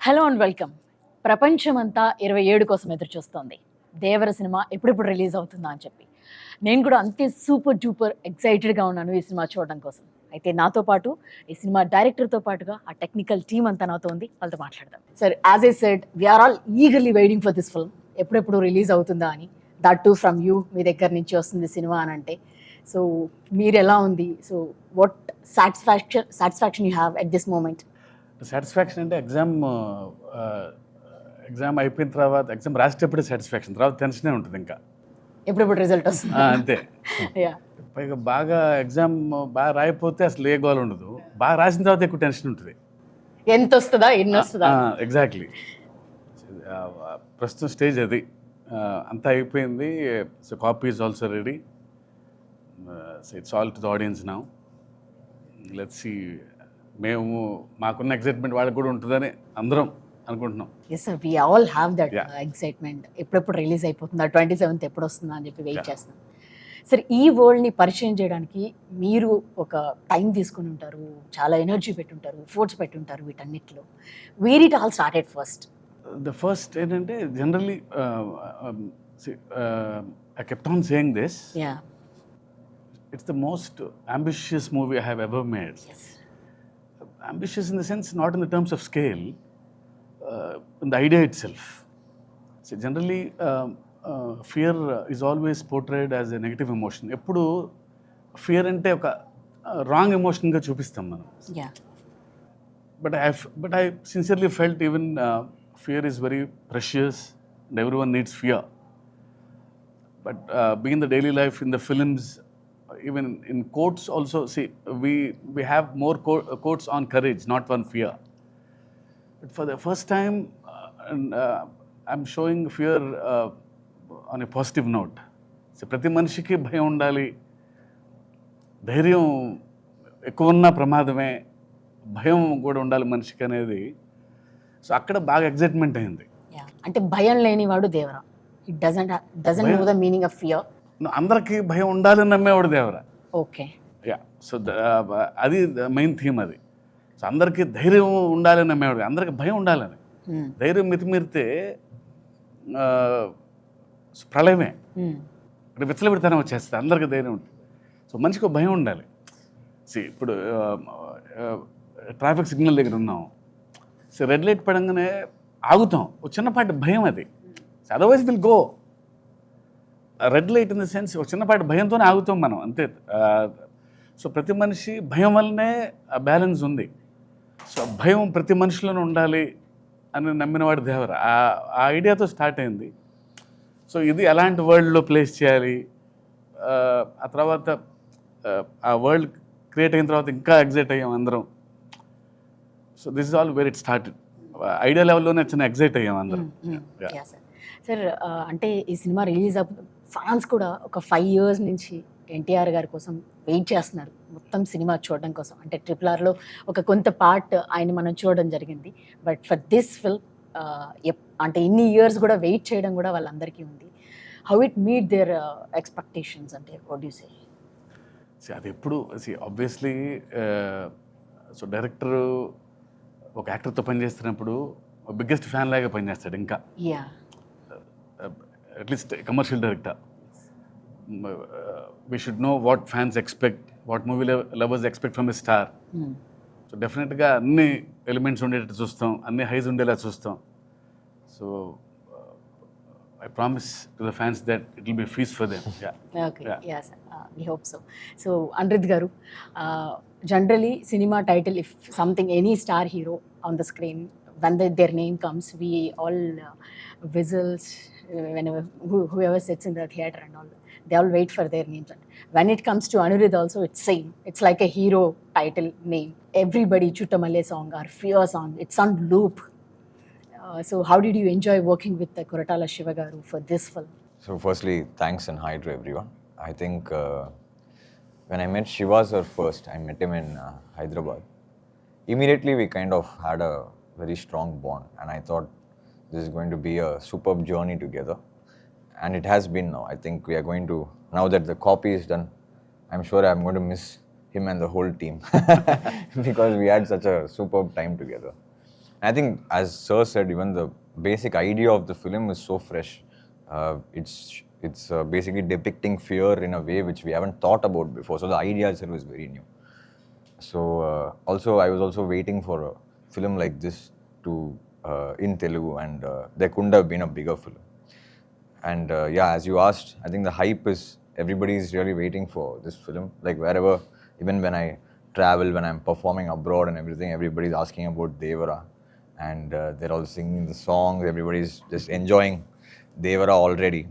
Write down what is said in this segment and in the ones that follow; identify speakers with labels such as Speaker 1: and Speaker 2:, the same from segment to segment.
Speaker 1: Hello and welcome. ప్రపంచమంతా 27 కోసం ఎదురు చూస్తోంది. దేవర సినిమా ఎప్పుడెప్పుడు రిలీజ్ అవుతుందా అని చెప్పి. నేను కూడా అంతే సూపర్ డూపర్ ఎక్సైటెడ్గా ఉన్నాను ఈ సినిమా చూడడం కోసం. అయితే నాతో పాటు ఈ సినిమా డైరెక్టర్తో పాటుగా ఆ టెక్నికల్ టీమ్ అంతా నాతో ఉంది. వాళ్ళతో మాట్లాడదాం. Sir, as I said, we are all eagerly waiting for this film. ఎప్పుడెప్పుడు రిలీజ్ అవుతుందా అని. దట్ టు ఫ్రమ్ యూ, మీ దగ్గర నుంచి వస్తుంది సినిమా అని అంటే. సో మీరు ఎలా ఉంది? So what satisfaction you have at this moment?
Speaker 2: Satisfaction అంటే ఎగ్జామ్ అయిపోయిన తర్వాత ఎగ్జామ్ రాసేటప్పుడే సాటిస్ఫాక్షన్, తర్వాత టెన్షనే ఉంటుంది ఇంకా
Speaker 1: ఎప్పుడెప్పుడు రిజల్ట్ వస్తుంది
Speaker 2: అంతే. పైగా బాగా ఎగ్జామ్ బాగా రాయిపోతే అసలు ఏ గోల్ ఉండదు, బాగా రాసిన తర్వాత ఎక్కువ టెన్షన్ ఉంటుంది.
Speaker 1: ఎంత వస్తుందా, ఎన్ని వస్తుందా?
Speaker 2: ఎగ్జాక్ట్లీ. ప్రస్తుతం స్టేజ్ అది. అంతా అయిపోయింది. So copy is also ready. It's all to the audience now. Let's see. మేము మాకున్న ఎక్సైట్మెంట్ వాళ్ళకి కూడా ఉంటుందని అందరం అనుకుంటున్నాం.
Speaker 1: Yes sir, we all have that excitement. ఎప్పుడెప్పుడు రిలీజ్ అయిపోతుందా, 27th ఎప్పుడు వస్తుందా అని చెప్పి వెయిట్ చేస్తున్నాం. సార్, ఈ వరల్డ్ని పరిచయం చేయడానికి మీరు ఒక టైం తీసుకుని ఉంటారు, చాలా ఎనర్జీ పెట్టుంటారు, ఎఫోర్ట్స్ పెట్టుంటారు వీటన్నిటిలో. Where it all started first?
Speaker 2: The first ఏంటంటే generally I kept on saying this, it's the most ambitious movie I have ever made. Ambitious in the sense, not in the terms of scale, in the idea itself. So generally, fear is always portrayed as a negative emotion. Eppudu fear ante oka wrong emotion ga chupistam manam.
Speaker 1: Yeah.
Speaker 2: But I sincerely felt even fear is very precious and everyone needs fear. But being in the daily life, in the films, even in quotes also, see, we have more quotes on courage, not on fear. But for the first time, I'm showing fear on a positive note. So ప్రతి మనిషికి భయం ఉండాలి, ధైర్యం ఎక్కువ ఉన్న ప్రమాదమే, భయం కూడా ఉండాలి మనిషికి అనేది. సో అక్కడ బాగా ఎగ్జైట్మెంట్ అయింది.
Speaker 1: అంటే భయం లేనివాడు Devara. It doesn't know the meaning of fear.
Speaker 2: అందరికీ భయం ఉండాలని నమ్మేవాడు దేవరా.
Speaker 1: ఓకే.
Speaker 2: సో అది మెయిన్ థీమ్ అది. సో అందరికీ ధైర్యం ఉండాలని నమ్మేవాడు, అందరికీ భయం ఉండాలని. ధైర్యం మితిమీరితే ప్రళయమే, ఇక్కడ విచ్చలవిడితనం వచ్చేస్తుంది. అందరికీ ధైర్యం ఉంటుంది. సో మనిషికి భయం ఉండాలి. ఇప్పుడు ట్రాఫిక్ సిగ్నల్ దగ్గర ఉన్నాం, సో రెడ్ లైట్ పడంగానే ఆగుతాం, ఒక చిన్నపాటి భయం అది. Otherwise will go. Red light in the sense ఒక చిన్నపాటి భయంతోనే ఆగుతాం మనం, అంతే. సో ప్రతి మనిషి భయం వల్లనే ఆ బ్యాలెన్స్ ఉంది. సో భయం ప్రతి మనిషిలోనే ఉండాలి అని నమ్మినవాడు దేవర. ఆ ఐడియాతో స్టార్ట్ అయింది. సో ఇది ఎలాంటి వరల్డ్లో ప్లేస్ చేయాలి, ఆ తర్వాత ఆ వరల్డ్ క్రియేట్ అయిన తర్వాత ఇంకా ఎగ్జైట్ అయ్యాం అందరం. So this is all where it started. Idea లెవెల్లోనే చిన్న ఎగ్జైట్ అయ్యాం అందరం.
Speaker 1: సార్, అంటే ఈ సినిమా రిలీజ్ ఫ్యాన్స్ కూడా ఒక 5 years నుంచి ఎన్టీఆర్ గారి కోసం వెయిట్ చేస్తున్నారు, మొత్తం సినిమా చూడడం కోసం. అంటే RRRలో ఒక కొంత పార్ట్ ఆయన మనం చూడడం జరిగింది. బట్ ఫర్ దిస్ ఫిల్మ్ అంటే ఇన్ని ఇయర్స్ కూడా వెయిట్ చేయడం కూడా వాళ్ళందరికీ ఉంది. How it meet there expectations? అంటే వాట్ యు సే?
Speaker 2: అది ఎప్పుడు ఆబ్వియస్లీ సో డైరెక్టర్ ఒక యాక్టర్తో పనిచేస్తున్నప్పుడు బిగ్గెస్ట్ ఫ్యాన్ లాగా పనిచేస్తాడు. ఇంకా at least commercial director, we should know what fans expect, what movie lovers expect from a star. So డెఫినెట్గా అన్ని ఎలిమెంట్స్ ఉండేటట్టు చూస్తాం, అన్ని హైస్ ఉండేలా చూస్తాం. So I promise to the fans that it will be a feast for them.
Speaker 1: Okay. Yes, we hope so. So Anrit garu, generally cinema title, if something, any star hero on the screen, when their name comes, we all whistles whenever whoever sits in the theater and all, they all wait for their names. When it comes to Anirudh also, it's same. It's like a hero title name. Everybody Chuttamalle song or Fear song, it's on loop. So how did you enjoy working with the Koratala Siva garu for this film?
Speaker 3: So firstly, thanks and hi to everyone. I think when I met Shiva sir first, I met him in Hyderabad. Immediately we kind of had a very strong bond, and I thought this is going to be a superb journey together. And it has been now. I think we are going to, now that the copy is done, I'm sure I'm going to miss him and the whole team because we had such a superb time together. I think, as Sir said, even the basic idea of the film is so fresh. It's basically depicting fear in a way which we haven't thought about before. So the idea itself is very new. So also, I was also waiting for a film like this to in Telugu, and there couldn't have been a bigger film. And yeah, as you asked, I think the hype is, everybody is really waiting for this film. Like wherever, even when I travel, when I'm performing abroad and everything, everybody's asking about Devara, and they're all singing the songs. Everybody's just enjoying Devara already.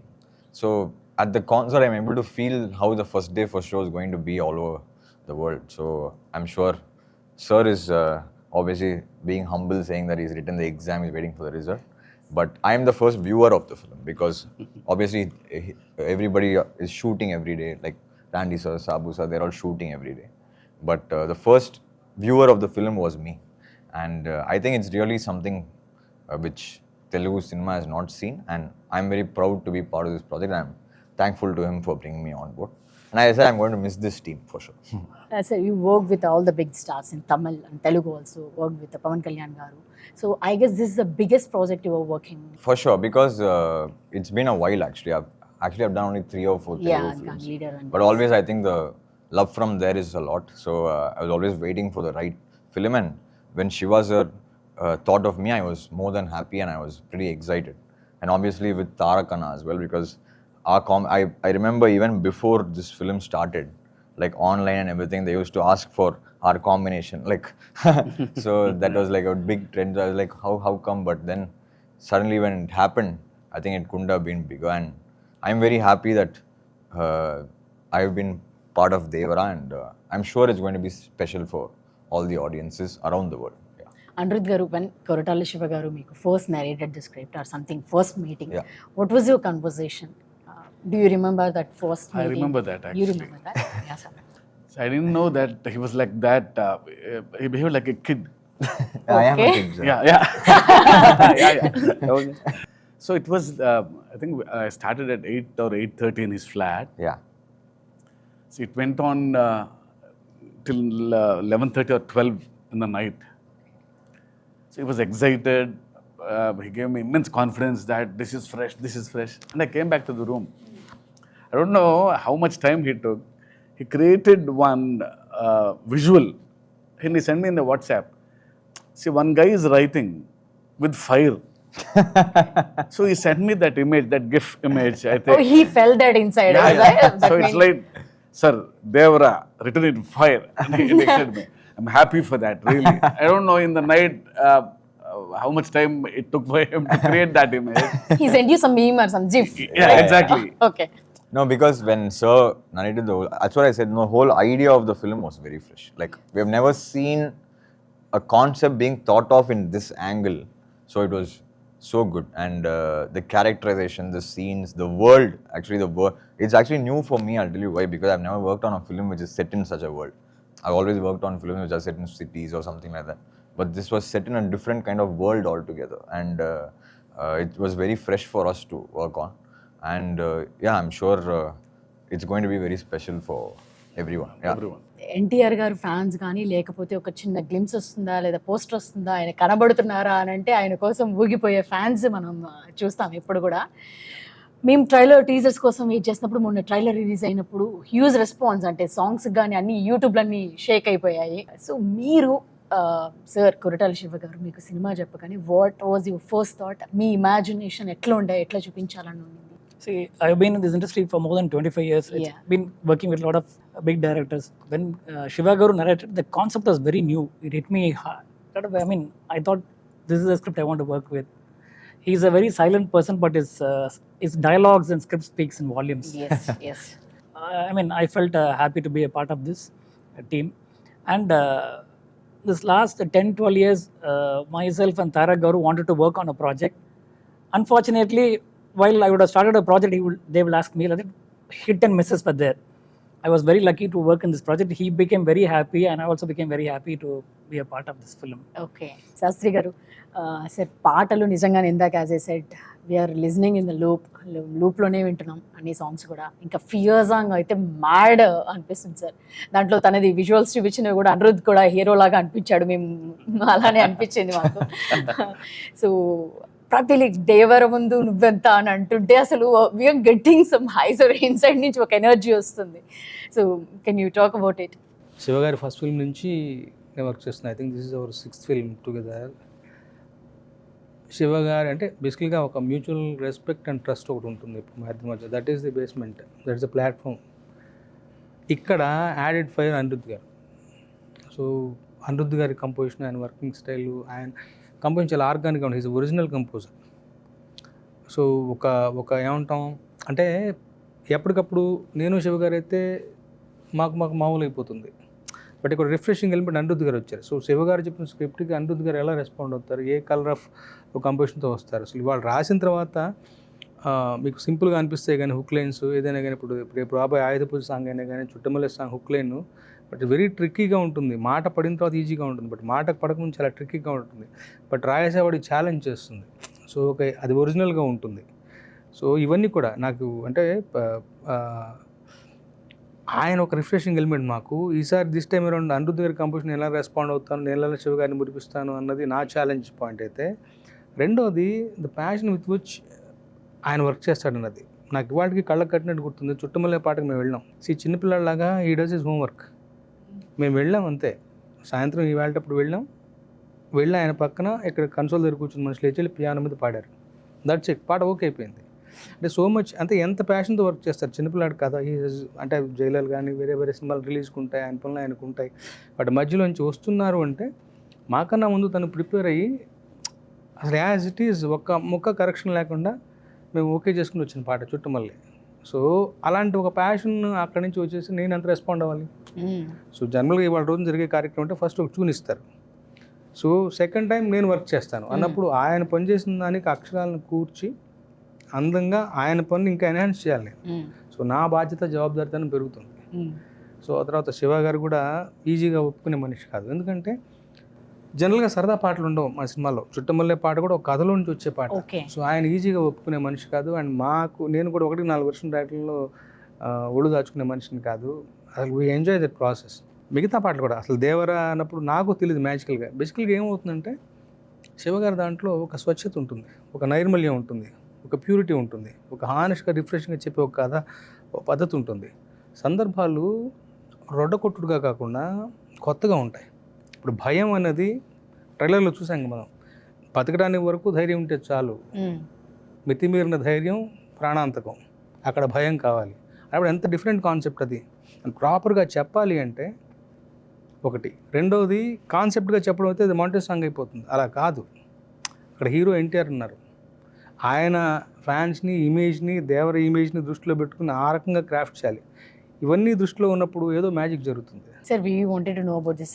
Speaker 3: So at the concert, I'm able to feel how the first day for show is going to be all over the world. So I'm sure Sir is obviously being humble, saying that he's written the exam, he's waiting for the result. But I'm the first viewer of the film, because obviously everybody is shooting every day. Like Randy sir, Sabu sir, they're all shooting every day. But the first viewer of the film was me. And I think it's really something which Telugu cinema has not seen. And I'm very proud to be part of this project. I'm thankful to him for bringing me on board. And I said I'm going to miss this team for sure.
Speaker 1: So you work with all the big stars in Tamil and Telugu also, worked with Pavan Kalyan garu. So I guess this is the biggest project you were working.
Speaker 3: For sure, because it's been a while actually. I've done only 3 or 4
Speaker 1: Yeah,
Speaker 3: Telugu films.
Speaker 1: leader and
Speaker 3: But always I think the love from there is a lot. So I was always waiting for the right film. And when Shiva sir thought of me, I was more than happy, and I was pretty excited. And obviously with Tarakana as well, because I remember even before this film started, like online and everything, they used to ask for our combination. Like, so that was like a big trend. I was like, how come? But then suddenly when it happened, I think it couldn't have been bigger. And I'm very happy that I've been part of Devara, and I'm sure it's going to be special for all the audiences around the world. Yeah.
Speaker 1: Anirudh garu, when Koratala Siva garu meeku first narrated the script or something, first meeting,
Speaker 3: Yeah.
Speaker 1: what was your conversation? Do you remember that first meeting?
Speaker 2: I remember that,
Speaker 1: You
Speaker 2: actually.
Speaker 1: remember that? Yeah, sir.
Speaker 2: So I didn't know that he was like that. He behaved like a kid.
Speaker 3: I am a
Speaker 1: Okay.
Speaker 3: kid, sir.
Speaker 2: Yeah, yeah.
Speaker 3: Okay.
Speaker 2: So it was, I think I started at 8 or 8:30 in his flat.
Speaker 3: Yeah.
Speaker 2: So it went on till 11:30 or 12 in the night. So he was excited. He gave me immense confidence that this is fresh. And I came back to the room. I don't know how much time he took. He created one visual, and he sent me in the WhatsApp. See, one guy is writing with fire. So he sent me that image, that GIF image, I think.
Speaker 1: Oh, he felt that inside.
Speaker 2: Yeah,
Speaker 1: right?
Speaker 2: yeah.
Speaker 1: That
Speaker 2: So it's
Speaker 1: meant-
Speaker 2: like, sir, Devara, written in fire. And he texted me. I'm happy for that, really. I don't know in the night how much time it took for him to create that image.
Speaker 1: he sent you some meme or some GIF.
Speaker 2: Yeah, exactly.
Speaker 1: Okay.
Speaker 3: No, because when Sir narrated the whole, that's what I said, the whole idea of the film was very fresh. Like, we have never seen a concept being thought of in this angle. So it was so good. And the characterization, the scenes, the world, it's actually new for me, I'll tell you why, because I've never worked on a film which is set in such a world. I've always worked on films which are set in cities or something like that. But this was set in a different kind of world altogether. And it was very fresh for us to work on. And yeah, I'm sure it's going to be very special for everyone. Yeah.
Speaker 2: Everyone.
Speaker 1: NTR గారు fans కానీ లేకపోతే ఒక చిన్న glimpse వస్తుందా లేదా poster వస్తుందా, ఆయన కనబడుతున్నారా అని అంటే ఆయన కోసం ఊగిపోయే ఫ్యాన్స్ మనం చూస్తాం ఎప్పుడు కూడా. మేము ట్రైలర్ టీజర్స్ కోసం వెయిట్ చేసినప్పుడు మొన్న ట్రైలర్ రిలీజ్ అయినప్పుడు హ్యూజ్ రెస్పాన్స్, అంటే సాంగ్స్ కానీ అన్ని యూట్యూబ్లన్నీ షేక్ అయిపోయాయి. సో మీరు సార్ కొరటాల శివ గారు మీకు సినిమా చెప్పగానే what was your first thought? Me imagination ఎట్లా ఉండే, ఎట్లా చూపించాలని ఉంది?
Speaker 4: See, I've been in this industry for more than 25 years. It's
Speaker 1: Yeah.
Speaker 4: been working with a lot of big directors. When Shiva Garu narrated, the concept was very new. It hit me hard. I mean, I thought this is a script I want to work with. He's a very silent person, but his dialogues and script speaks in volumes.
Speaker 1: Yes, yes.
Speaker 4: I mean, I felt happy to be a part of this team. And this last 10-12 years, myself and Tarak Garu wanted to work on a project. Unfortunately, while I would have started a project, they will ask me, like, hit and misses were there. I was very lucky to work in this project. He became very happy, and I also became very happy to be a part of this film.
Speaker 1: Okay Shastri garu sir పాటలు నిజంగానే ఇందాక as I said we are listening in the లూప్లోనే వింటున్నాం అన్ని songs కూడా. ఇంకా fear song అయితే mad అనిపిస్తుంది సార్. దాంట్లో తనది విజువల్స్ చూపించినవి కూడా అనిరుద్ కూడా హీరో లాగా అనిపించాడు, మేము అలానే అనిపించింది మాకు. సో ప్రతి దేవర ముందు నువ్వెంత అని అంటుంటే అసలు we are getting some highs inside నుంచి ఒక ఎనర్జీ వస్తుంది. So can you talk about it?
Speaker 5: Siva గారి ఫస్ట్ ఫిల్మ్ నుంచి నేను వర్క్ చేస్తున్నాను. I think this is our 6th film together. Siva garu అంటే బేసికల్గా ఒక మ్యూచువల్ రెస్పెక్ట్ అండ్ ట్రస్ట్ ఒకటి ఉంటుంది ఇప్పుడు మా ఇద్దరి మధ్య. That is the basement, that is the platform. ఇక్కడ యాడెడ్ ఫైర్ అనిరుద్ గారు. సో అనిరుద్ గారి కంపోజిషన్, ఆయన వర్కింగ్ స్టైల్, ఆయన కంపోజిషన్ చాలా ఆర్గానిక్గా ఉంటుంది. Is original composer. సో ఒక ఏమంటాం అంటే ఎప్పటికప్పుడు నేను శివ గారు అయితే మాకు మామూలు అయిపోతుంది. బట్ ఇక్కడ రిఫ్రెషింగ్ ఎలిమెంట్ అనిరుద్ గారు వచ్చారు. సో శివ గారు చెప్పిన స్క్రిప్ట్కి అనిరుద్ గారు ఎలా రెస్పాండ్ అవుతారు, ఏ కలర్ ఆఫ్ కంపోజిషన్తో వస్తారు. అసలు వాళ్ళు రాసిన తర్వాత మీకు సింపుల్గా అనిపిస్తాయి కానీ హుక్ లైన్స్ ఏదైనా కానీ, ఇప్పుడు రేపు రాబోయే ఆయుధ పూజ సాంగ్ అయినా కానీ, Chuttamalle song hook line but very ట్రిక్కీగా ఉంటుంది. మాట పడిన తర్వాత ఈజీగా ఉంటుంది, బట్ మాట పడకముందు చాలా ట్రిక్కీగా ఉంటుంది. బట్ రాయేసేవాడి ఛాలెంజ్ చేస్తుంది. సో అది ఒరిజినల్గా ఉంటుంది. సో ఇవన్నీ కూడా నాకు అంటే ఆయన ఒక రిఫ్రెషింగ్ ఎలిమెంట్ మాకు. ఈసారి దిస్ టైం అరౌండ్ అనిరుద్ గారి కంపోజిషన్ ఎలా రెస్పాండ్ అవుతాను, నేను ఎలా శివ గారిని మురిపిస్తాను అన్నది నా ఛాలెంజ్ పాయింట్ అయితే. రెండోది ద ప్యాషన్ విత్ విచ్ ఆయన వర్క్ చేస్తాడన్నది నాకు ఇవాళకి కళ్ళకు కట్టినట్టు గుర్తుంది. చుట్టమల్లే పాటకు మేము వెళ్ళాం. చిన్నపిల్లలాగా ఈ డస్ ఇస్ హోంవర్క్. మేము వెళ్ళాం అంతే. సాయంత్రం ఈ వేళటప్పుడు వెళ్ళి ఆయన పక్కన ఇక్కడ కన్సోల్ దగ్గర కూర్చుని మనుషులు లేచి పియానో మీద పాడారు. That's it. పాట ఓకే అయిపోయింది. అంటే సో మచ్ అంటే ఎంత ప్యాషన్తో వర్క్ చేస్తారు. చిన్నపిల్లాడు కదా, అంటే జైలర్ కానీ వేరే సినిమాలు రిలీజ్కి ఉంటాయి, ఆయన పనులు ఆయనకు ఉంటాయి. బట్ మధ్యలోంచి వస్తున్నారు అంటే మాకన్నా ముందు తను ప్రిపేర్ అయ్యి అసలు యాజ్ ఇట్ ఈజ్ ఒక్క ముక్క కరెక్షన్ లేకుండా మేము ఓకే చేసుకుని వచ్చిన పాట చుట్టమల్లే. సో అలాంటి ఒక ప్యాషన్ అక్కడి నుంచి వచ్చేసి నేను ఎంత రెస్పాండ్ అవ్వాలి. సో జనరల్గా ఇవాళ రోజు జరిగే కార్యక్రమం అంటే ఫస్ట్ ఒక ట్యూన్ ఇస్తారు. సో సెకండ్ టైం నేను వర్క్ చేస్తాను అన్నప్పుడు ఆయన పనిచేసిన దానికి అక్షరాలను కూర్చి అందంగా ఆయన పని ఇంకా ఎన్హాన్స్ చేయాలి నేను. సో నా బాధ్యత జవాబుదారితనం పెరుగుతుంది. సో ఆ తర్వాత శివ గారు కూడా ఈజీగా ఒప్పుకునే మనిషి కాదు. ఎందుకంటే జనరల్గా సరదా పాటలు ఉండవు మా సినిమాలో. చుట్టమల్లే పాట కూడా ఒక కథలో నుంచి వచ్చే పాట. సో ఆయన ఈజీగా ఒప్పుకునే మనిషి కాదు. అండ్ నేను కూడా 1-4 వర్షం రైటింగ్లో ఒళ్ళు దాచుకునే మనిషిని కాదు. అసలు వీ ఎంజాయ్ దట్ ప్రాసెస్. మిగతా పాటలు కూడా అసలు దేవరా అన్నప్పుడు నాకు తెలియదు మ్యాజికల్గా. బేసికల్గా ఏమవుతుందంటే శివ గారి దాంట్లో ఒక స్వచ్ఛత ఉంటుంది, ఒక నైర్మల్యం ఉంటుంది, ఒక ప్యూరిటీ ఉంటుంది, ఒక హానెస్ట్గా రిఫ్రెషింగ్గా చెప్పే ఒక కథ, ఒక పద్ధతి ఉంటుంది. సందర్భాలు రొడ్డకొట్టుడుగా కాకుండా కొత్తగా ఉంటాయి. ఇప్పుడు భయం అనేది ట్రైలర్లో చూసాం మనం. బతకడానికి వరకు ధైర్యం ఉంటే చాలు, మితిమీరిన ధైర్యం ప్రాణాంతకం, అక్కడ భయం కావాలి. అప్పుడు ఎంత డిఫరెంట్ కాన్సెప్ట్ అది. అండ్ ప్రాపర్గా చెప్పాలి అంటే ఒకటి. రెండవది కాన్సెప్ట్గా చెప్పడం అయితే అది మౌంటైన్ సాంగ్ అయిపోతుంది. అలా కాదు. అక్కడ హీరో NTR ఉన్నారు. ఆయన ఫ్యాన్స్ని, ఇమేజ్ని, దేవర ఇమేజ్ని దృష్టిలో పెట్టుకుని ఆ రకంగా క్రాఫ్ట్ చేయాలి. ఇవన్నీ దృష్టిలో ఉన్నప్పుడు ఏదో మ్యాజిక్ జరుగుతుంది.
Speaker 1: Sir, we wanted to know about this.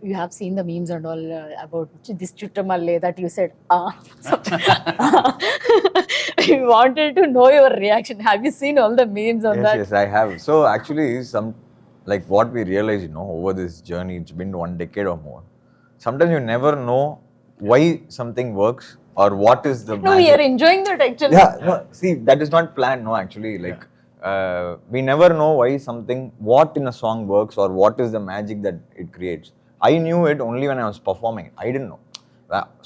Speaker 1: You have seen the memes and all about this Chuttamalle that you said. We wanted to know your reaction. Have you seen all the memes on that?
Speaker 3: Yes, I have. So actually, like what we realize, over this journey, it's been 1 decade or more. Sometimes you never know why something works or what is the magic.
Speaker 1: No, we are enjoying that actually.
Speaker 3: Yeah, no, see, that is not planned, no, actually. Like, we never know why what in a song works or what is the magic that it creates. I knew it only when I was performing. I didn't know.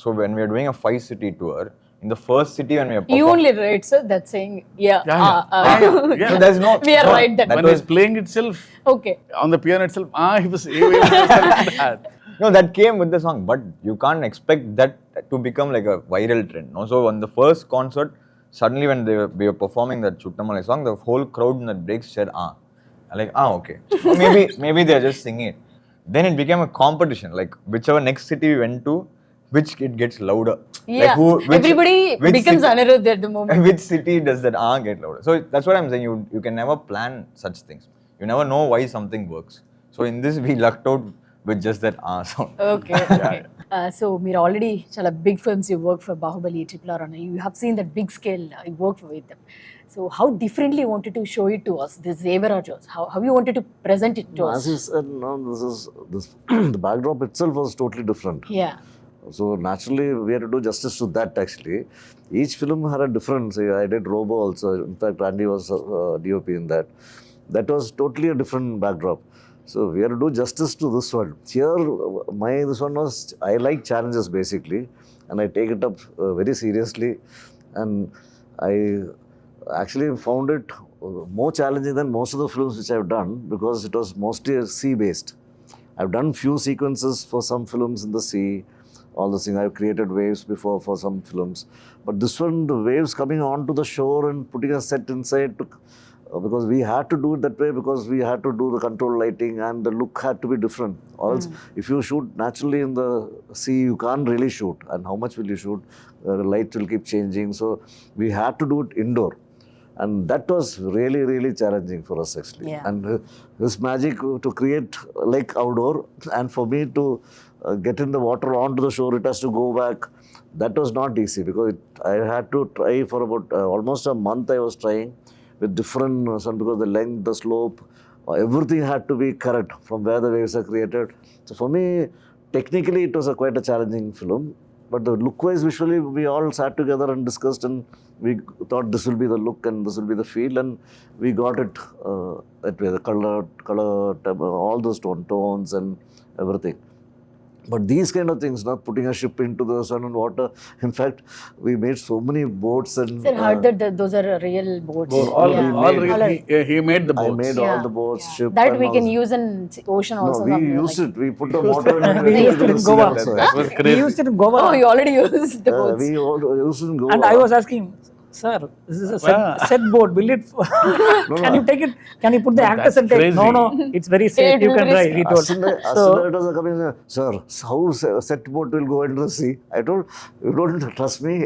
Speaker 3: So when we are doing a 5-city tour, in the first city when we are performing...
Speaker 1: You only write, sir, that saying, yeah.
Speaker 3: So there's no...
Speaker 1: We are right then.
Speaker 2: When he's playing itself,
Speaker 1: Okay.
Speaker 2: on the piano itself, he was that.
Speaker 3: No, that came with the song, but you can't expect that to become like a viral trend. No? So on the first concert, suddenly when we were performing that Chuttamalle song, the whole crowd in that breaks said, like, okay. So maybe they're just singing it. Then it became a competition, like whichever next city we went to, which it gets louder.
Speaker 1: Yeah,
Speaker 3: like
Speaker 1: everybody becomes Anirudh at the moment.
Speaker 3: Which city does that get louder? So that's what I'm saying, you can never plan such things. You never know why something works. So in this we lucked out with just that sound.
Speaker 1: Okay okay so మీరు already చాలా big films you work for Baahubali RRR and you have seen that big scale you work with them. So how differently you wanted to show it to us, this Devara Jaws? How you wanted to present it to us?
Speaker 6: As you said, no, this the backdrop itself was totally different.
Speaker 1: Yeah.
Speaker 6: So naturally, we had to do justice to that actually. Each film had a difference. I did Robo also. In fact, Andy was DOP in that. That was totally a different backdrop. So we had to do justice to this one. Here, this one was, I like challenges basically, and I take it up very seriously. And I actually found it more challenging than most of the films which I've done because it was mostly sea-based. I've done few sequences for some films in the sea, all the things. I've created waves before for some films. But this one, the waves coming onto the shore and putting a set inside took, because we had to do it that way because we had to do the control lighting and the look had to be different. Or else, if you shoot naturally in the sea, you can't really shoot. And how much will you shoot? The light will keep changing. So we had to do it indoor. And that was really, really challenging for us actually.
Speaker 1: Yeah.
Speaker 6: And this magic to create like outdoor, and for me to get in the water onto the shore, it has to go back. That was not easy because I had to try for about almost a month. I was trying with different sun because the length, the slope, everything had to be correct from where the waves are created. So for me, technically it was quite a challenging film. But the look-wise, visually, we all sat together and discussed, and we thought this will be the look and this will be the feel, and we got it that way. The color, all those tones and everything. But these kind of things, not putting a ship into the sun and water. In fact, we made so many boats and.
Speaker 1: Sir, heard that those are real boats.
Speaker 2: All
Speaker 1: Yeah.
Speaker 2: he made the
Speaker 6: I
Speaker 2: boats.
Speaker 6: made all the boats, ship.
Speaker 1: That
Speaker 6: and
Speaker 1: we
Speaker 6: all
Speaker 1: can
Speaker 6: this.
Speaker 1: use in ocean
Speaker 6: No,
Speaker 1: also.
Speaker 6: we
Speaker 1: somewhere,
Speaker 6: used
Speaker 1: like-
Speaker 6: it. We put the motor and
Speaker 4: We used it in Goa.
Speaker 2: That was
Speaker 4: We
Speaker 2: crazy.
Speaker 4: used it in Goa.
Speaker 1: Oh, you already used the boats.
Speaker 6: We all used it in Goa.
Speaker 4: And I was asking, sir, this is a set boat. Will it? Can you take it? Can you put the actors
Speaker 2: that's
Speaker 4: and take?
Speaker 2: crazy.
Speaker 4: No, it's very safe.
Speaker 1: It
Speaker 4: You
Speaker 1: will
Speaker 4: can
Speaker 1: be
Speaker 4: drive. He told.
Speaker 6: As soon as it was coming, sir, how set boat will go into the sea? I told, you don't trust me.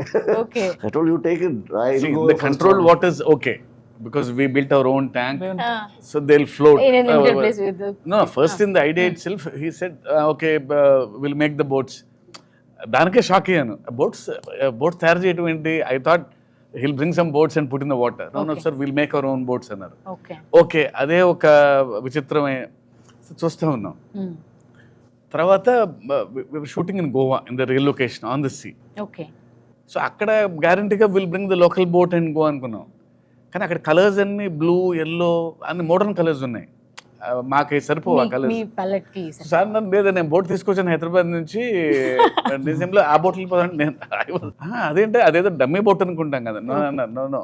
Speaker 1: Okay.
Speaker 6: I told you take it. I
Speaker 2: See,
Speaker 6: will go
Speaker 2: the
Speaker 6: first
Speaker 2: controlled
Speaker 6: one.
Speaker 2: water is okay because we built our own tank,
Speaker 1: Ah.
Speaker 2: so they'll float.
Speaker 1: In an limited place with the.
Speaker 2: No, first in the idea itself, he said, okay, we'll make the boats. దానికే shock అయ్యాను. Boats తయారు చేయడం ఏంటి? I thought he'll bring some boats and put in the water. No, sir, we'll make our own boats అన్నారు.
Speaker 1: Okay.
Speaker 2: Okay, అదే ఒక విచిత్రమైన చూస్తూ ఉన్నాం. తర్వాత shooting in Goa in the real location on the sea.
Speaker 1: Okay.
Speaker 2: So అక్కడ గ్యారంటీగా will bring the local boat and go అనుకున్నాం. కానీ అక్కడ కలర్స్ అన్ని బ్లూ, ఎల్లో అన్ని మోడర్న్ కలర్స్ ఉన్నాయి. మాకు సరిపోవు ఆ
Speaker 1: మీ
Speaker 2: కలర్స్.
Speaker 1: palette కి sir.
Speaker 2: సార్ నన్ను లేదా నేను బోట్ తీసుకొచ్చాను హైదరాబాద్ నుంచి డిసెంబర్లో ఆ బోట్ వెళ్ళిపోదాం నేను. అదేంటే అదేదో డమ్మీ బోట్ అనుకుంటాం కదా. నో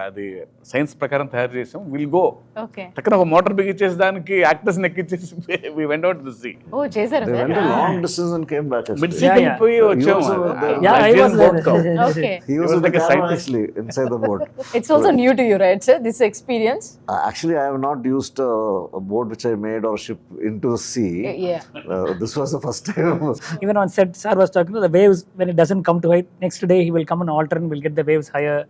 Speaker 2: అది సైన్స్ ప్రకారం తయారు చేసాం. Will go
Speaker 1: Okay.
Speaker 2: పక్కన ఒక మోటార్ బిగించేసి దానికి యాక్టర్స్ ఎక్కించేసి we went out to sea.
Speaker 1: Oh, చేశారా
Speaker 6: They
Speaker 1: sir?
Speaker 6: went a long distance and came back.
Speaker 2: Mid
Speaker 6: Actually.
Speaker 2: See
Speaker 4: Yeah, yeah.
Speaker 2: వెళ్ళిపోయి వచ్చాము.
Speaker 6: also was there.
Speaker 4: Yeah, I was
Speaker 2: boat cow.
Speaker 1: Okay.
Speaker 6: He was
Speaker 2: was
Speaker 6: in
Speaker 2: like
Speaker 6: the
Speaker 2: a
Speaker 6: camera
Speaker 2: scientist.
Speaker 6: actually inside the boat.
Speaker 1: It's also new to you, right, sir? This experience?
Speaker 6: Actually, I have not used a boat which I made or ship into the sea.
Speaker 1: Yeah.
Speaker 6: This was the first time.
Speaker 4: Even on set, sir was talking to the waves when it doesn't come to height. Next day he will come and alter and we'll get the waves higher.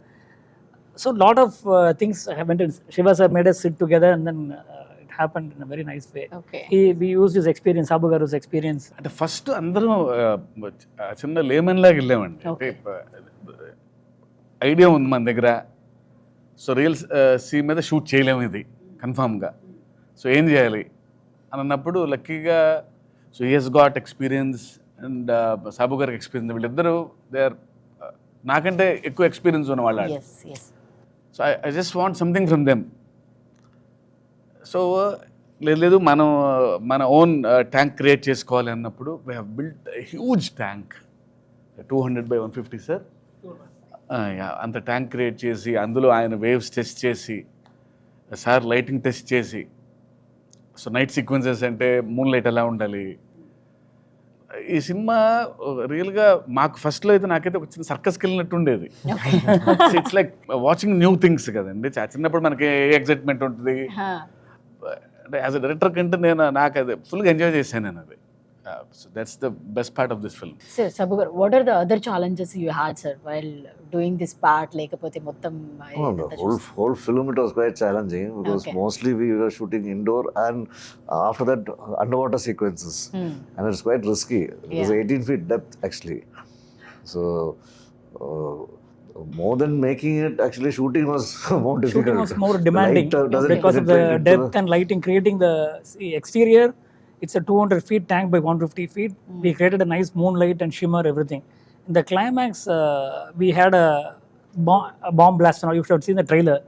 Speaker 4: So lot of things went in. Shiva sir made us sit together and then it happened in a very nice way.
Speaker 1: Okay.
Speaker 4: We used his experience, Sabu Garu's experience.
Speaker 2: అంటే first అందరం చిన్న lemon లాగా వెళ్ళామండి. అంటే idea ఉంది మన దగ్గర. So real sea మీద షూట్ చేయలేము ఇది కన్ఫామ్గా. సో ఏం చేయాలి అని అన్నప్పుడు లక్కీగా so he he's got experience and Sabu గారికి ఎక్స్పీరియన్స్. వీళ్ళిద్దరూ దే ఆర్ నాకంటే ఎక్కువ ఎక్స్పీరియన్స్ ఉన్న వాళ్ళు.
Speaker 1: Yes, yes.
Speaker 2: So I just want something from them. So లేదు మన ఓన్ ట్యాంక్ క్రియేట్ చేసుకోవాలి అన్నప్పుడు we have built huge tank 200 by 150 sir. అంత ట్యాంక్ క్రియేట్ చేసి అందులో ఆయన వేవ్స్ టెస్ట్ చేసి సార్ లైటింగ్ టెస్ట్ చేసి సో నైట్ సీక్వెన్సెస్ అంటే మూన్ లైట్ ఎలా ఉండాలి. ఈ సినిమా రియల్గా మాకు ఫస్ట్లో అయితే నాకైతే ఒక చిన్న సర్కస్కి వెళ్ళినట్టు ఉండేది. It's like watching new things కదండి. చిన్నప్పుడు మనకి ఏ ఎగ్జైట్మెంట్ ఉంటుంది.
Speaker 1: Huh.
Speaker 2: అంటే యాజ్ అ డైరెక్టర్ కంటే నాకు అది ఫుల్గా ఎంజాయ్ చేశాను నేను అది. So that's the best part of this film.
Speaker 1: Sir, Sabu garu, what are the other challenges you had, sir, while doing this part? లేకపోతే మొత్తం
Speaker 6: Oh, the whole film it was quite challenging because
Speaker 1: Okay.
Speaker 6: mostly we were shooting indoor and after that underwater sequences, and it's quite risky. It was
Speaker 1: Yeah.
Speaker 6: 18 feet depth actually. So more than making it, actually shooting was more difficult.
Speaker 4: Shooting was more demanding
Speaker 6: Light, doesn't
Speaker 4: because of the
Speaker 6: penetrate into
Speaker 4: depth and lighting, creating the exterior. It's a 200 feet tank by 150 feet. We created a nice moonlight and shimmer, everything. In the climax, we had a bomb blast. Now you should have seen the trailer.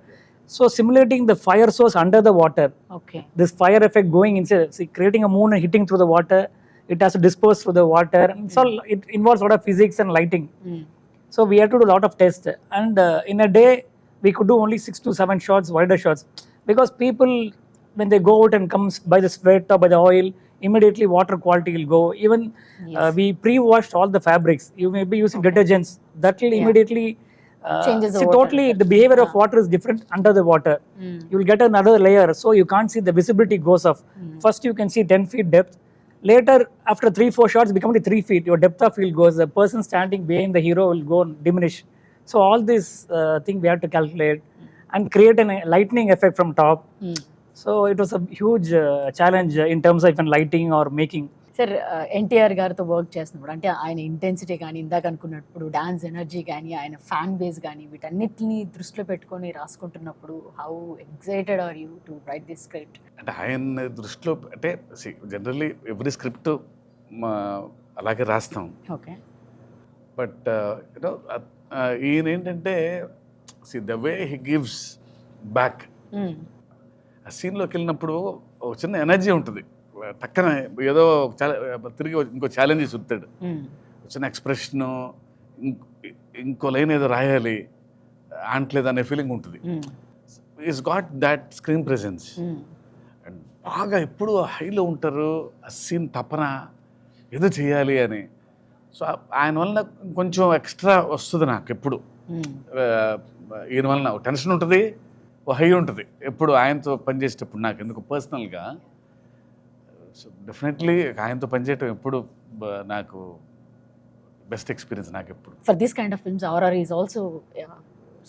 Speaker 4: So simulating the fire source under the water,
Speaker 1: Okay.
Speaker 4: this fire effect going inside, see, creating a moon and hitting through the water, it has to disperse through the water. And so it involves a lot of physics and lighting. So we had to do a lot of tests, and in a day we could do only 6 to 7 shots, wider shots, because people, when they go out and comes by the sweat or by the oil, immediately water quality will go. Even we pre-washed all the fabrics. You may be using detergents that will immediately
Speaker 1: Changes the
Speaker 4: see
Speaker 1: water
Speaker 4: totally
Speaker 1: effect.
Speaker 4: the behavior of water is different under the water. You will get another layer, so you can't see the visibility goes off. First you can see 10 feet depth. Later, after 3-4 shots, become 3 feet. Your depth of field goes. The person standing behind the hero will go and diminish. So all this thing we have to calculate and create a lightning effect from top. So it was a huge challenge in terms of even lighting or making.
Speaker 1: Sir NTR గారితో work చేస్తున్నప్పుడు అంటే ఆయన intensity కానీ ఇందాక అనుకున్నప్పుడు dance energy కానీ ఆయన fan base కానీ వీటన్నిటిని దృష్టిలో పెట్టుకొని రాసుకుంటున్నప్పుడు how excited are you to write this script?
Speaker 2: అంటే ఆయన దృష్టిలో అంటే జనరల్లీ ఎవ్రీ స్క్రిప్ట్ అలాగే రాస్తాం.
Speaker 1: ఓకే.
Speaker 2: బట్ యూనో ఈయన ఏంటంటే the way he gives back. ఆ సీన్లోకి వెళ్ళినప్పుడు ఒక చిన్న ఎనర్జీ ఉంటుంది. టక్కన ఏదో తిరిగి ఇంకో ఛాలెంజ్ చూస్తాడు. చిన్న ఎక్స్ప్రెషను, ఇంకో లైన్ ఏదో రాయాలి అంటలేదు అనే ఫీలింగ్ ఉంటుంది. Is got that screen presence and బాగా ఎప్పుడు హైలో ఉంటారు. ఆ సీన్ తపన ఏదో చేయాలి అని. సో ఆయన వలన కొంచెం ఎక్స్ట్రా వస్తుంది నాకు ఎప్పుడు. ఈయన వలన టెన్షన్ ఉంటుంది, ఓ హై ఉంటుంది ఎప్పుడు ఆయనతో పనిచేసేటప్పుడు నాకు ఎందుకు పర్సనల్గా. సో డెఫినెట్లీ ఆయనతో పనిచేయటం ఎప్పుడు నాకు బెస్ట్ ఎక్స్పీరియన్స్ నాకు ఎప్పుడు.
Speaker 1: For this kind of films RR is also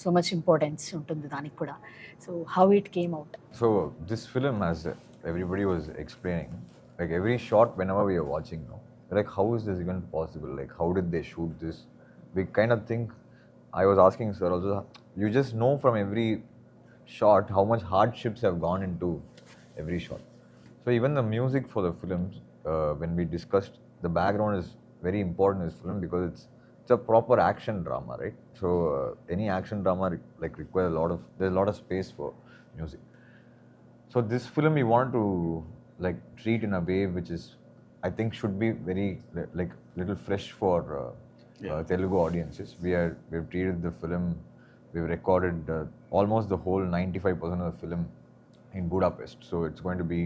Speaker 1: so much importance ఉంటుంది దానికి కూడా. So how it came out?
Speaker 3: So this film, as everybody was explaining, like every shot whenever we are watching now, like how is this even possible? Like how did they shoot this? We kind of think, I was asking sir also, you just know from every shot how much hardships have gone into every shot. So even the music for the films, when we discussed, the background is very important in this film because it's a proper action drama, right? So any action drama like requires there's a lot of space for music. So this film we want to like treat in a way which is, I think, should be very like little fresh for Telugu audiences. We've treated the film, we've recorded almost the whole 95% of the film in Budapest. So it's going to be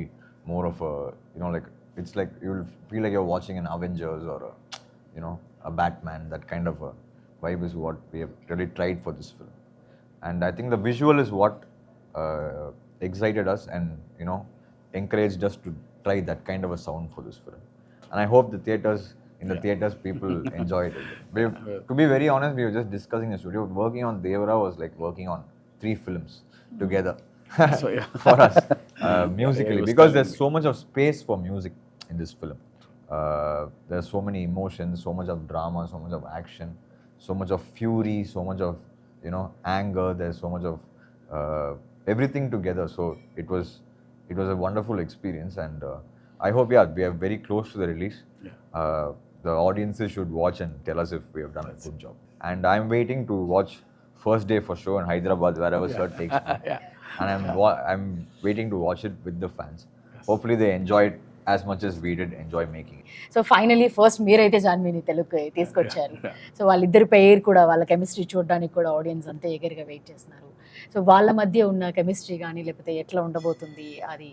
Speaker 3: more of a, you know, like it's like you'll feel like you're watching an Avengers or a, you know, a Batman. That kind of a vibe is what we have really tried for this film. And I think the visual is what excited us and, you know, encouraged us to try that kind of a sound for this film. And I hope the theaters, in the theaters, people enjoyed it. To be very honest, we were just discussing the studio. Working on Devara was like working on 3 films together.
Speaker 2: So, yeah.
Speaker 3: For us, musically, because there's so much of space for music in this film. There's so many emotions, so much of drama, so much of action, so much of fury, so much of, you know, anger. There's so much of everything together. So it was a wonderful experience, and I hope we are very close to the release. The audiences should watch and tell us if we have done a good job. And I'm waiting to watch first day for show in Hyderabad, wherever sir takes me. And I'm waiting to watch it with the fans. Hopefully they enjoy it as much as we did enjoy making it.
Speaker 1: So finally first మీరైతే జాన్వీని తెలుగుకి తీసుకొచ్చారు. So వాళ్ళిద్దరి పేరు కూడా, వాళ్ళ chemistry చూడడానికి కూడా audience అంతా ఎగర్గా వెయిట్ చేస్తున్నారు. సో వాళ్ళ మధ్య ఉన్న కెమిస్ట్రీ కానీ లేకపోతే ఎట్లా ఉండబోతుంది అది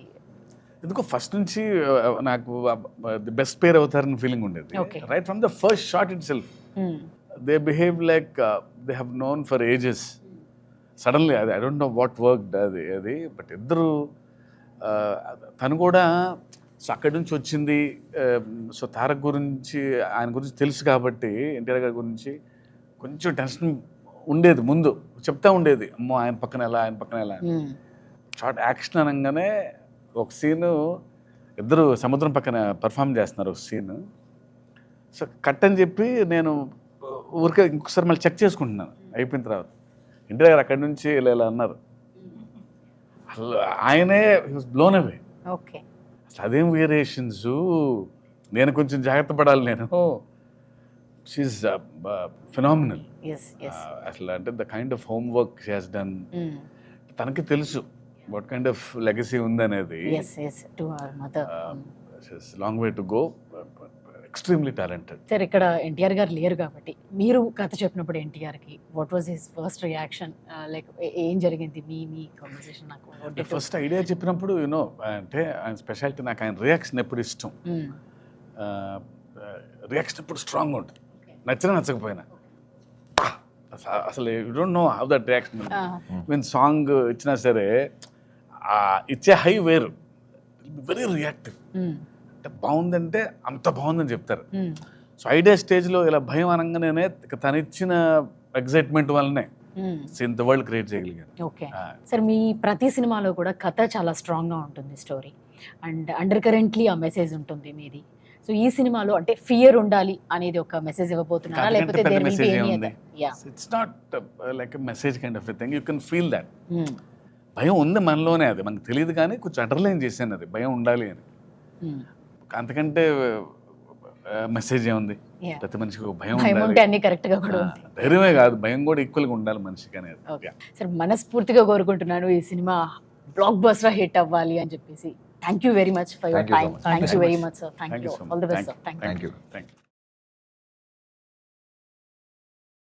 Speaker 2: ఎందుకో ఫస్ట్ నుంచి నాకు ది బెస్ట్ పేర్ అవుతారని ఫీలింగ్ ఉండేది. Right from the first shot it self they behave like they have known for ages. Suddenly I don't know what work అది బట్ ఇద్దరు తను కూడా సో అక్కడి నుంచి వచ్చింది. సో తారక్ గురించి, ఆయన గురించి తెలుసు కాబట్టి, ఎన్టీఆర్ గారి గురించి కొంచెం టెన్షన్ ఉండేది. ముందు చెప్తా ఉండేది, అమ్మో ఆయన పక్కన ఎలా, ఆయన పక్కన ఎలా. షార్ట్ యాక్షన్ అనగానే ఒక సీను ఇద్దరు సముద్రం పక్కన పర్ఫామ్ చేస్తున్నారు ఒక సీన్. సో కట్ అని చెప్పి నేను ఊరికే ఇంకొకసారి మళ్ళీ చెక్ చేసుకుంటున్నాను అయిపోయిన తర్వాత. ఎన్టీఆర్ గారు అక్కడి నుంచి ఇలా అన్నారు. అసలు ఆయనే బ్లోన్ అవే.
Speaker 1: ఓకే.
Speaker 2: అసలు అదేం వేరియేషన్స్, నేను కొంచెం జాగ్రత్త పడాలి. నేను షీఈస్ ఫినామినల్. అసలు అంటే the kind of home work she has done. తనకి తెలుసు వాట్ కైండ్ ఆఫ్ లెగసీ ఉందనేది. Long way to go. Extremely talented.
Speaker 1: Sir ఇక్కడ ఎన్టీఆర్ గారు లేరు కాబట్టి మీరు కథ చెప్పినప్పుడు ఎన్టీఆర్కి what was his first reaction, like ఏం జరిగింది మీ కాన్వర్సేషన్? నాకు
Speaker 2: ఫస్ట్ ఐడియా చెప్పినప్పుడు యూనో అంటే ఆయన స్పెషాలిటీ, నాకు ఆయన రియాక్షన్ ఎప్పుడు ఇష్టం. రియాక్షన్ ఎప్పుడు స్ట్రాంగ్ ఉంటుంది, నచ్చినా నచ్చకపోయినా. అసలు you don't know how that reaction. Mean song ఇచ్చినా సరే ఇచ్చే హై వేరు, వెరీ రియాక్టివ్. అంటే బాగుందంటే అంత బాగుందని చెప్తారు. సో ఐడియా స్టేజ్లో ఇలా భయం అనగానే తను ఇచ్చిన ఎగ్జైట్మెంట్ వల్లనే ఇంత వరల్డ్ క్రియేట్ చేయగలిగాను.
Speaker 1: ఓకే సార్, మీ ప్రతి సినిమాలో కూడా కథ చాలా స్ట్రాంగ్గా ఉంటుంది, స్టోరీ అండ్ అండర్ కరెంట్లీ ఆ మెసేజ్ ఉంటుంది మీది. సో ఈ సినిమాలో అంటే ఫియర్ ఉండాలి అనేది ఒక మెసేజ్ ఇవ్వబోతున్నారా, లేకపోతే
Speaker 2: it's not like message kind of thing, you can feel that. భయం ఉంది మనలోనే, అది మనకు తెలియదు కానీ కొంచెం అండర్లైన్ చేశాను అది భయం ఉండాలి అని. అంతకంటే మెసేజ్ ఏముంది? ప్రతి మనిషికి ఒక భయం ఉండాలి.
Speaker 1: అన్ని కరెక్ట్ గా కూడా ఉంది.
Speaker 2: ధైర్యమే కాదు, భయం కూడా ఈక్వల్ గా ఉండాలి మనిషికి అనేది.
Speaker 1: సార్ మనస్ఫూర్తిగా కోరుకుంటున్నాను ఈ సినిమా బ్లాక్ బస్టర్ హిట్ అవ్వాలి అని చెప్పేసి. Thank you very much for your time. Thank you very much sir. Thank you. All the best sir. Thank you.